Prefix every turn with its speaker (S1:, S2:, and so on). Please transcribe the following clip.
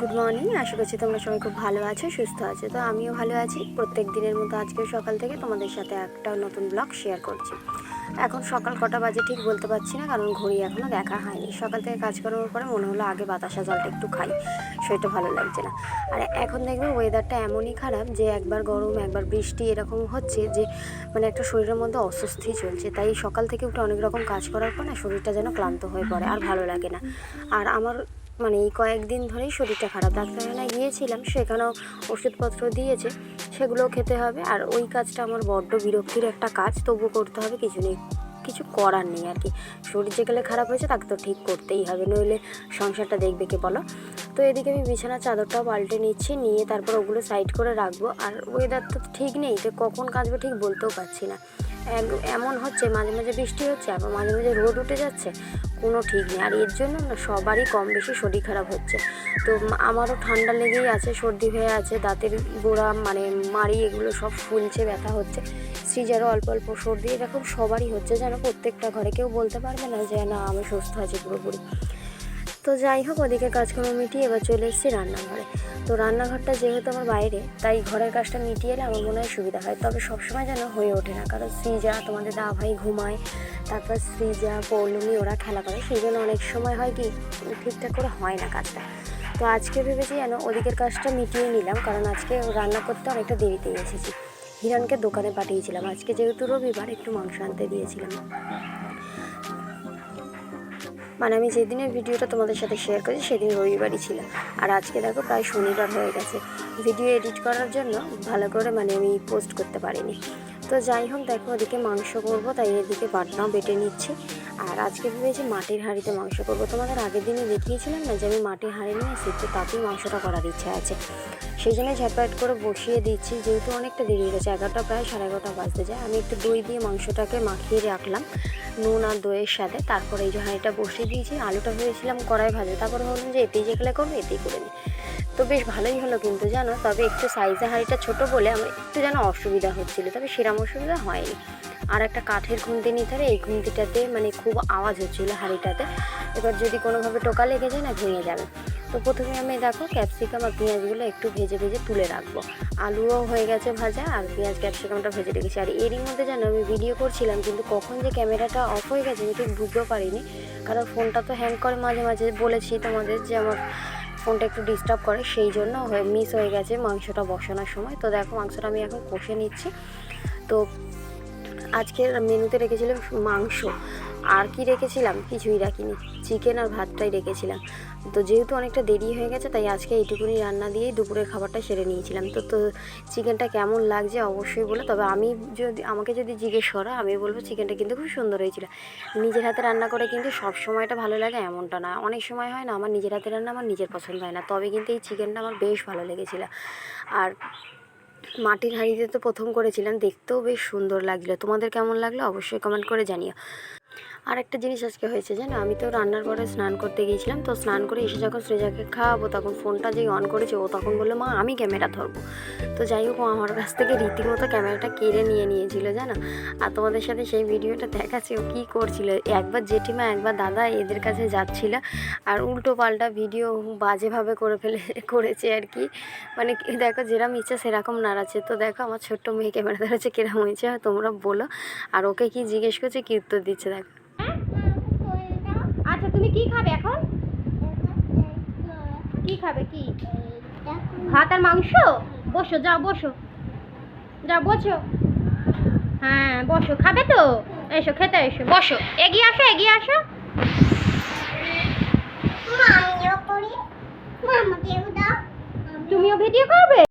S1: Good morning. আশা করছি তোমরা সবাই খুব ভালো আছো, সুস্থ আছো। তো আমিও ভালো আছি। প্রত্যেক দিনের মতো আজকেও সকাল থেকে তোমাদের সাথে একটা নতুন ব্লগ শেয়ার করছি। এখন সকাল কটা বাজে ঠিক বলতে পারছি না, কারণ ঘড়ি এখনও দেখা হয়নি। সকাল থেকে কাজ করার পরে মনে হলো আগে বাতাসা জলটা একটু খাই, সেটা ভালো লাগছে না। আর এখন দেখবে ওয়েদারটা এমনই খারাপ যে একবার গরম একবার বৃষ্টি এরকম হচ্ছে যে মানে একটা শরীরের মধ্যে অস্বস্তি চলছে। তাই সকাল থেকে উঠে অনেক রকম কাজ করার পর না শরীরটা যেন ক্লান্ত হয়ে পড়ে, আর ভালো লাগে না। আর আমার মানে এই কয়েকদিন ধরেই শরীরটা খারাপ। ডাক্তারখানায় গিয়েছিলাম, সেখানেও ওষুধপত্র দিয়েছে, সেগুলোও খেতে হবে। আর ওই কাজটা আমার বড্ড বিরক্তির একটা কাজ, তবু করতে হবে, কিছু করার নেই আর কি। শরীর যেগুলো খারাপ হয়েছে তাকে তো ঠিক করতেই হবে, নইলে সংসারটা দেখবে কে বলো। তো এদিকে আমি বিছানার চাদরটাও পাল্টে নিচ্ছি, নিয়ে তারপর ওগুলো সাইড করে রাখবো। আর ওয়েদার তো ঠিক নেই, তো কখন কাচবো ঠিক বলতেও পারছি না। এমন হচ্ছে মাঝে মাঝে বৃষ্টি হচ্ছে, আবার মাঝে মাঝে রোদ উঠে যাচ্ছে, কোনো ঠিক নেই। আর এর জন্য না সবারই কম বেশি শরীর খারাপ হচ্ছে। তো আমারও ঠান্ডা লেগেই আছে, সর্দি হয়ে আছে, দাঁতের গোড়া মানে মাড়ি এগুলো সব ফুলছে, ব্যথা হচ্ছে। সিজারও অল্প অল্প সর্দি, এরকম সবারই হচ্ছে যেন, প্রত্যেকটা ঘরে। কেউ বলতে পারবে না যে না আমি সুস্থ আছি পুরোপুরি। তো যাই হোক, ওদিকে কাজকর্ম মিটিয়ে এবার চলে এসেছি রান্নাঘরে। তো রান্নাঘরটা যেহেতু আমার বাইরে, তাই ঘরের কাজটা মিটিয়ে এলে আমার মনে হয় সুবিধা হয়। তবে সবসময় যেন হয়ে ওঠে না, কারণ সৃজা তোমাদের দা ভাই ঘুমায়, তারপর সৃজা পৌলমি ওরা খেলা করে, সেই জন্য অনেক সময় হয় কি ঠিকঠাক করে হয় না কাজটা। তো আজকে ভেবেছি যেন ওদিকের কাজটা মিটিয়ে নিলাম, কারণ আজকে রান্না করতে অনেকটা দেরিতে এসেছি। হিরণকে দোকানে পাঠিয়েছিলাম, আজকে যেহেতু রবিবার একটু মাংস আনতে দিয়েছিলাম। মানে আমি যেদিনের ভিডিওটা তোমাদের সাথে শেয়ার করেছি সেদিন রবিবারই ছিল, আর আজকে দেখো প্রায় শনিবার হয়ে গেছে। ভিডিও এডিট করার জন্য ভালো করে মানে আমি পোস্ট করতে পারিনি। তো যাই হোক, দেখো ওদিকে মাংস করবো, তাই এদিকে বাটনাও বেটে নিচ্ছি। আর আজকে ভেবেছি মাটির হাঁড়িতে মাংস করবো। তোমাদের আগের দিনে দেখিয়েছিলাম না যে আমি মাটির হাঁড়ি নিয়ে এসেছি, তো তাতেই মাংসটা করার ইচ্ছা আছে। সেই জন্যই ঝটপট করে বসিয়ে দিচ্ছি, যেহেতু অনেকটা দেরি হয়ে গেছে, 11টা প্রায় 11:30 বাজতে যায়। আমি একটু দই দিয়ে মাংসটাকে মাখিয়ে রাখলাম নুন আর দইয়ের সাথে। তারপরে এই যে হাঁড়িটা বসিয়ে দিয়েছি। আলুটা ভেবেছিলাম কড়াই ভাজা, তারপরে ভাবলাম যে এতেই যেগুলো করবো এতেই করে নিই। তো বেশ ভালোই হলো কিন্তু জানো, তবে একটু সাইজে হাঁড়িটা ছোটো বলে আমার একটু যেন অসুবিধা হচ্ছিলো, তবে সেরকম অসুবিধা হয়নি। আর একটা কাঠের খুন্তি নিতে হবে, এই খুন্তিটাতে মানে খুব আওয়াজ হচ্ছিলো হাঁড়িটাতে। এবার যদি কোনোভাবে টোকা লেগে যায় না ভেঙে যাবে। তো প্রথমে আমি দেখো ক্যাপসিকাম আর পেঁয়াজগুলো একটু ভেজে ভেজে তুলে রাখবো। আলুও হয়ে গেছে ভাজা, আর পেঁয়াজ ক্যাপসিকামটা ভেজে রেখেছি। আর এরই মধ্যে যেন আমি ভিডিও করছিলাম, কিন্তু কখন যে ক্যামেরাটা অফ হয়ে গেছে আমি ঠিক বুঝতেও পারিনি, কারণ ফোনটা তো হ্যাং করে মাঝে মাঝে। বলেছি তোমাদের যে আমার ফোনটা একটু ডিস্টার্ব করে, সেই জন্য মিস হয়ে গেছে মাংসটা বসানোর সময়। তো দেখো মাংসটা আমি এখন কষে নিচ্ছি। তো আজকের মেনুতে রেখেছিলাম মাংস, আর কি রেখেছিলাম কিছুই রাখিনি, চিকেন আর ভাতটাই রেখেছিলাম। তো যেহেতু অনেকটা দেরি হয়ে গেছে, তাই আজকে এইটুকুনি রান্না দিয়েই দুপুরের খাবারটা সেরে নিয়েছিলাম। তো চিকেনটা কেমন লাগছে অবশ্যই বলে। তবে আমাকে যদি জিজ্ঞেস করো, আমি বলবো চিকেনটা কিন্তু খুব সুন্দর হয়েছিল। নিজের হাতে রান্না করে কিন্তু সব সময়টা ভালো লাগে এমনটা না, অনেক সময় হয় না আমার নিজের হাতে রান্না আমার নিজের পছন্দ হয় না। তবে কিন্তু এই চিকেনটা আমার বেশ ভালো লেগেছিলো। আর মাটির হাঁড়িতে তো প্রথম করেছিলাম, দেখতেও বেশ সুন্দর লাগছিলো। তোমাদের কেমন লাগলো অবশ্যই কমেন্ট করে জানিও। আর একটা জিনিস আজকে হয়েছে জানো, আমি তো রান্নার পরে স্নান করতে গিয়েছিলাম। তো স্নান করে এসে যখন সৃজাকে খাওয়াবো, তখন ফোনটা যেই অন করেছে ও তখন বললো মা আমি ক্যামেরা ধরবো। তো যাই হোক, ও আমার কাছ থেকে রীতিমতো ক্যামেরাটা কেড়ে নিয়েছিল জানো। আর তোমাদের সাথে সেই ভিডিওটা দেখাচ্ছে ও কী করছিল। একবার জেঠিমা একবার দাদা এদের কাছে যাচ্ছিল, আর উল্টো পাল্টা ভিডিও বাজেভাবে করেছে আর কি। মানে দেখো যেরকম ইচ্ছা সেরকম নাড়াচ্ছে। তো দেখো আমার ছোট্ট মেয়ে ক্যামেরা ধরেছে, কিরম হয়েছে তোমরা বলো। আর ওকে কি জিজ্ঞেস করছে কি উত্তর দিচ্ছে দেখো। আচ্ছা তুমি কি খাবে এখন? কি খাবে? কি ভাত আর মাংস? বসো, যাও বসো, যাও বসো। হ্যাঁ বসো, খাবে তো? এসো খেতে এসো, বসো, এগিয়ে আসো এগিয়ে আসো। তুমিও ভিডিও করবে?